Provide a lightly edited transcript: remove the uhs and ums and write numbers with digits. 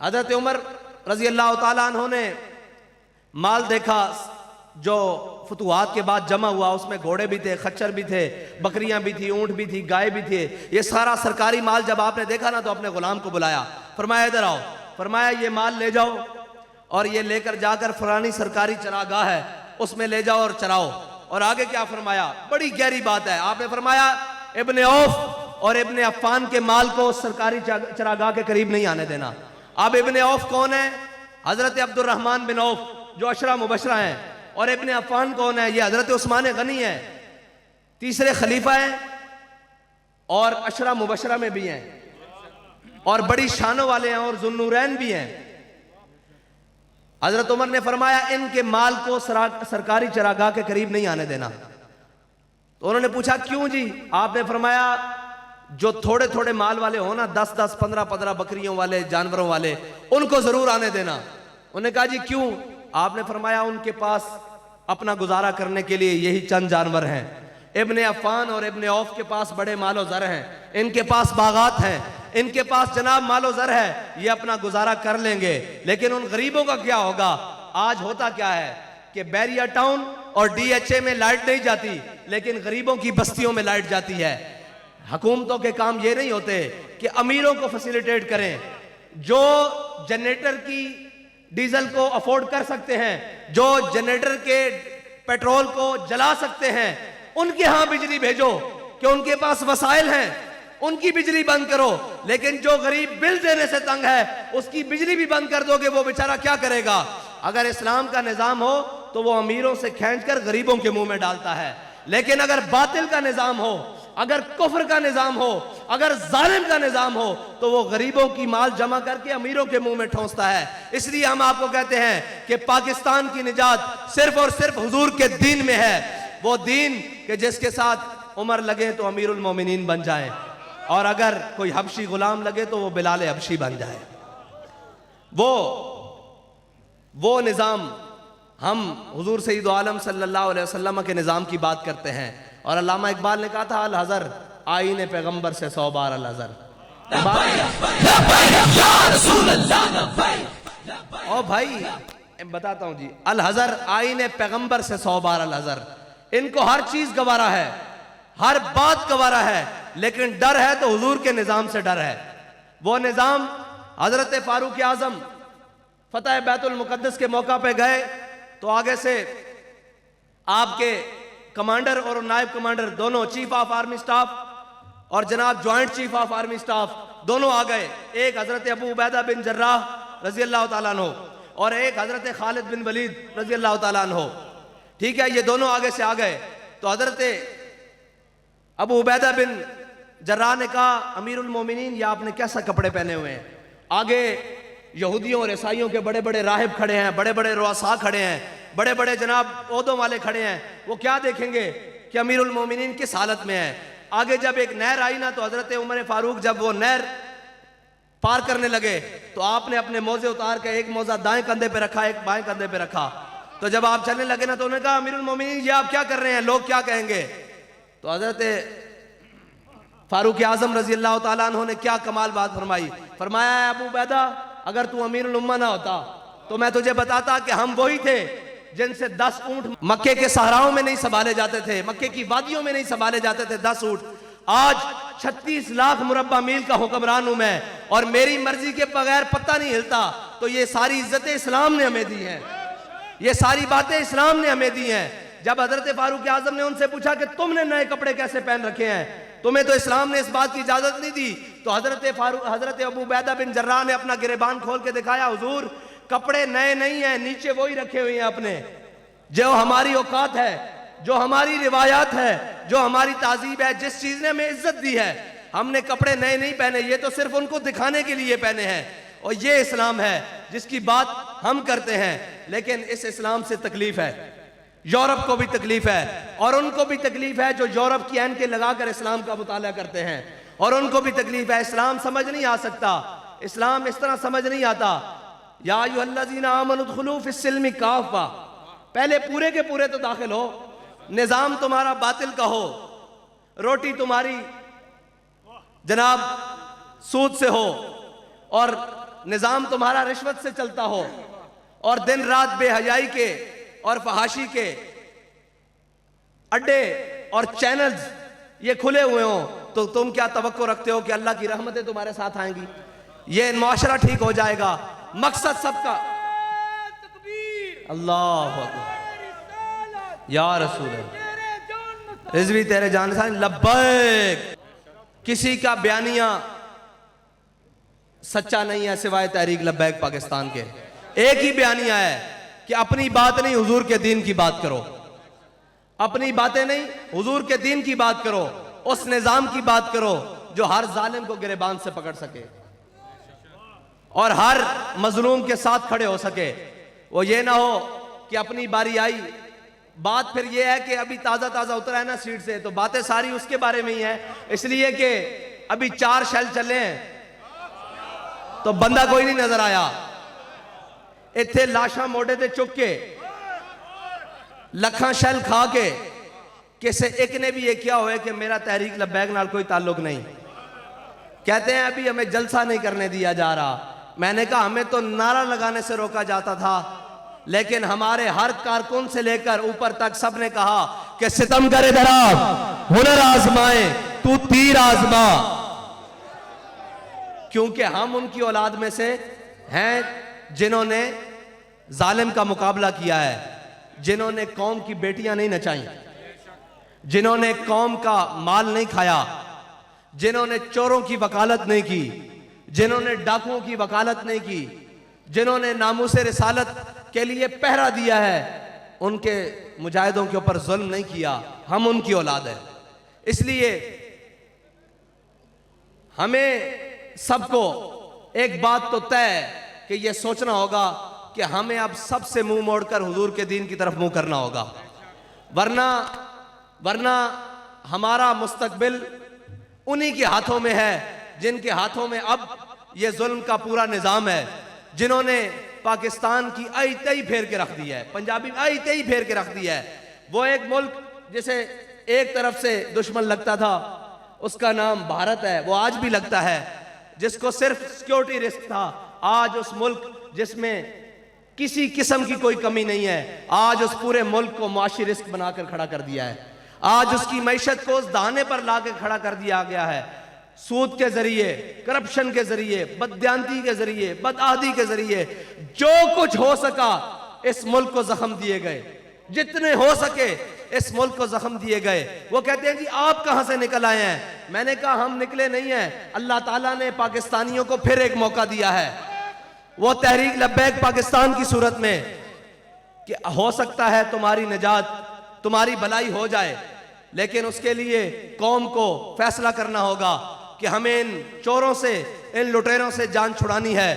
हजरत उमर रजी अल्लाह ताला अन्हो ने माल देखा जो फतुहात के बाद जमा हुआ, उसमें घोड़े भी थे, खच्चर भी थे, बकरियां भी थी, ऊंट भी थी, गाय भी थे। ये सारा सरकारी माल जब आपने देखा ना तो अपने गुलाम को बुलाया, फरमाया इधर आओ, फरमाया ये माल ले जाओ और ये लेकर जाकर फलानी सरकारी चरागाह है उसमें ले जाओ और चराओ। और आगे क्या फरमाया, बड़ी गहरी बात है, आपने फरमाया इब्ने औफ और इब्ने अफ़ान के माल को सरकारी चरागाह के करीब नहीं आने देना। अब इब्ने औफ कौन है? हजरत अब्दुर्रहमान बिन औफ जो अशरा मुबशरा हैं। और इब्ने अफ़ान कौन है? ये हजरत उस्मान गनी है, तीसरे खलीफा हैं और अशरा मुबशरा में भी हैं और बड़ी शानों वाले हैं और जुन्नूरैन भी हैं। हजरत उमर ने फरमाया इनके माल को सरकारी चरागाह के करीब नहीं आने देना। तो उन्होंने पूछा क्यों जी? आपने फरमाया जो थोड़े थोड़े माल वाले हो ना, 10-10, 15-15 बकरियों वाले, जानवरों वाले, उनको जरूर आने देना। उन्होंने कहा जी क्यों? आपने फरमाया उनके पास अपना गुजारा करने के लिए यही चंद जानवर हैं। इब्ने अफ़ान और इब्ने औफ के पास बड़े मालो ज़र हैं, इनके पास बागात हैं, इनके पास जनाब मालो ज़र है, ये अपना गुजारा कर लेंगे। लेकिन उन गरीबों का क्या होगा? आज होता क्या है कि बैरिया टाउन और DHA में लाइट नहीं जाती, लेकिन गरीबों की बस्तियों में लाइट जाती है। हुकूमतों के काम ये नहीं होते कि अमीरों को फैसिलिटेट करें, जो जनरेटर की डीजल को अफोर्ड कर सकते हैं, जो जनरेटर के पेट्रोल को जला सकते हैं, उनके यहां बिजली भेजो कि उनके पास वसाइल हैं, उनकी बिजली बंद करो। लेकिन जो गरीब बिल देने से तंग है उसकी बिजली भी बंद कर दोगे, वो बेचारा क्या करेगा? अगर इस्लाम का निजाम हो तो वो अमीरों से खींचकर गरीबों के मुंह में डालता है, लेकिन अगर बातिल का निजाम हो, अगर कुफ्र का निजाम हो, अगर जालिम का निजाम हो, तो वो गरीबों की माल जमा करके अमीरों के मुंह में ठोंसता है। इसलिए हम आपको कहते हैं कि पाकिस्तान की निजात सिर्फ और सिर्फ हुजूर के दीन में है। वो दीन कि जिसके साथ उमर लगे तो अमीरुल मोमिनीन बन जाए, और अगर कोई हबशी गुलाम लगे तो वो बिलाल हबशी बन जाए। वो निजाम, हम हुजूर सईद आलम सल्लल्लाहु अलैहि वसल्लम के निजाम की बात करते हैं। और अल्लामा इकबाल ने कहा था अल हज़र आईने पैगंबर से 100 बार अल हज़र। और भाई बताता हूं जी, अल हज़र आईने पैगंबर से 100 बार अल हज़र। इनको हर चीज गवारा है, हर बात गवारा है, लेकिन डर है तो हुजूर के निजाम से डर है। वो निजाम हजरत फारूक आजम फतह बैतुल मुकद्दस के मौका पे गए तो आगे से आपके कमांडर और नायब कमांडर दोनों, चीफ ऑफ आर्मी स्टाफ और जनाब joint chief of army staff दोनों आ गए। एक हजरत अबू उबैदा बिन जर्राह रजी अल्लाह तआला अन्हु और एक हजरत खालिद बिन वलीद रजी अल्लाह तआला अन्हु। ठीक है, ये दोनों आगे से आ गए तो हजरत अबू उबैदा बिन जर्राह ने कहा अमीरुल मोमिनीन ये आपने कैसा कपड़े पहने हुए हैं? आगे यहूदियों और ईसाइयों के बड़े बड़े राहिब खड़े हैं, बड़े बड़े रुआसा खड़े हैं, बड़े बड़े जनाब ओहदों वाले खड़े हैं। वो क्या देखेंगे कि अमीरुल मोमिनीन किस हालत में है? आगे जब एक नहर आई ना तो हजरत उमर फारूक जब वो नहर पार करने लगे तो आपने अपने मोजे उतार के एक मोजा दाएं कंधे पे रखा, एक बाएं कंधे पे रखा। तो जब आप चलने लगे ना तो उन्होंने कहा अमीरुल मोमिनीन ये आप क्या कर रहे हैं, लोग क्या कहेंगे? तो हजरत फारूक आजम रजी अल्लाह तआला अन्हु ने क्या कमाल बात फरमाई, फरमाया अबू उबैदा अगर तू अमीरुल उम्मा ना होता तो मैं तुझे बताता कि हम वही थे जिनसे 10 ऊंट मक्के के सहराओं में नहीं संभाले जाते थे, मक्के की वादियों में नहीं संभाले जाते थे 10 ऊंट। आज 36 लाख मुरब्बा मील का हुक्मरान हूं मैं और मेरी मर्जी के बगैर पत्ता नहीं हिलता। तो ये सारी इज्जतें इस्लाम ने हमें दी हैं, ये सारी बातें इस्लाम ने हमें दी हैं। जब हजरत फारूक आजम ने उनसे पूछा कि तुमने नए कपड़े कैसे पहन रखे हैं, तुम्हें तो इस्लाम ने इस बात की इजाजत नहीं दी, तो हजरत अबू उबैदा बिन जर्राह ने अपना गिरेबान खोल के दिखाया, हुजूर कपड़े नए नहीं है, नीचे वही रखे हुए हैं अपने, जो हमारी औकात है, जो हमारी रिवायात है, जो हमारी तहजीब है, जिस चीज ने हमें इज्जत दी है, हमने कपड़े नए नहीं पहने, ये तो सिर्फ उनको दिखाने के लिए पहने हैं। और ये इस्लाम है जिसकी बात हम करते हैं। लेकिन इस इस्लाम से तकलीफ है, यूरोप को भी तकलीफ है और उनको भी तकलीफ है जो यूरोप की ऐनकें लगाकर इस्लाम का मुताला करते हैं, और उनको भी तकलीफ है। इस्लाम समझ नहीं आ सकता, इस्लाम इस तरह समझ नहीं आता। या अय्युहल्लज़ीना आमनु उदखुलू फिस्सिल्मि काफ़ा, पहले पूरे के पूरे तो दाखिल हो। निजाम तुम्हारा बातिल का हो, रोटी तुम्हारी जनाब सूद से हो और निजाम तुम्हारा रिश्वत से चलता हो और दिन रात बेहयाई के और फहाशी के अड्डे और चैनल्स ये खुले हुए हो, तो तुम क्या तवक्को रखते हो कि अल्लाह की रहमतें तुम्हारे साथ आएंगी? ये माशरा ठीक हो जाएगा? मकसद सबका अल्लाह या रसूल रिजवी तेरे जान सा लब्बैक। किसी का बयानिया सच्चा नहीं है सिवाय तहरीक लब्बैक पाकिस्तान के। एक ही बयानिया है कि अपनी बात नहीं हुजूर के दीन की बात करो, अपनी बातें नहीं हुजूर के दीन की बात करो, उस निजाम की बात करो जो हर जालिम को गिरेबान से पकड़ सके और हर मजलूम के साथ खड़े हो सके। वो ये ना हो कि अपनी बारी आई, बात फिर ये है कि अभी ताजा ताजा उतरा है ना सीट से, तो बातें सारी उसके बारे में ही है, इसलिए कि अभी 4 शैल चले हैं तो बंदा कोई नहीं नजर आया। इत्थे लाशा मोटे ते चुक के लखा शैल खा के किसे एक ने भी ये किया हुआ है कि मेरा तहरीक लब्बैक नाल कोई ताल्लुक नहीं। कहते हैं अभी हमें जलसा नहीं करने दिया जा रहा। मैंने कहा हमें तो नारा लगाने से रोका जाता था, लेकिन हमारे हर कारकुन से लेकर ऊपर तक सबने कहा कि सितम करे दराज, हुनर आजमाए, तू तीर आजमा। क्योंकि हम उनकी औलाद में से हैं जिन्होंने जालिम का मुकाबला किया है, जिन्होंने कौम की बेटियां नहीं नचाई, जिन्होंने कौम का माल नहीं खाया, जिन्होंने चोरों की वकालत नहीं की, जिन्होंने डाकुओं की वकालत नहीं की, जिन्होंने नामूसे रिसालत के लिए पहरा दिया है, उनके मुजाहिदों के ऊपर जुल्म नहीं किया। हम उनकी औलाद है। इसलिए हमें सबको एक बात तो तय कि यह सोचना होगा कि हमें अब सबसे मुंह मोड़कर हुजूर के दीन की तरफ मुंह करना होगा, वरना हमारा मुस्तकबिल उन्हीं के हाथों में है जिनके हाथों में अब यह जुल्म का पूरा निजाम है, जिन्होंने पाकिस्तान की आई तई फेर के रख दी है, पंजाबी आई तई फेर के रख दी है। वो एक मुल्क जिसे एक तरफ से दुश्मन लगता था उसका नाम भारत है, वो आज भी लगता है, जिसको सिर्फ सिक्योरिटी रिस्क था, आज उस मुल्क जिसमें किसी किस्म की कोई कमी नहीं है, आज उस पूरे मुल्क को माशी रिस्क बनाकर खड़ा कर दिया है। आज उसकी मैशत को उस दाने पर लाकर खड़ा कर दिया गया है, सूद के जरिए, करप्शन के जरिए, बददियानती के जरिए, बदआहदी के जरिए। जो कुछ हो सका इस मुल्क को जख्म दिए गए, जितने हो सके इस मुल्क को जख्म दिए गए। वो कहते हैं जी आप कहां से निकल आए हैं? मैंने कहा हम निकले नहीं हैं, अल्लाह ताला ने पाकिस्तानियों को फिर एक मौका दिया है, वो तहरीक लब्बैक पाकिस्तान की सूरत में कि हो सकता है तुम्हारी निजात, तुम्हारी भलाई हो जाए, लेकिन उसके लिए कौम को फैसला करना होगा कि हमें इन चोरों से, इन लुटेरों से जान छुड़ानी है।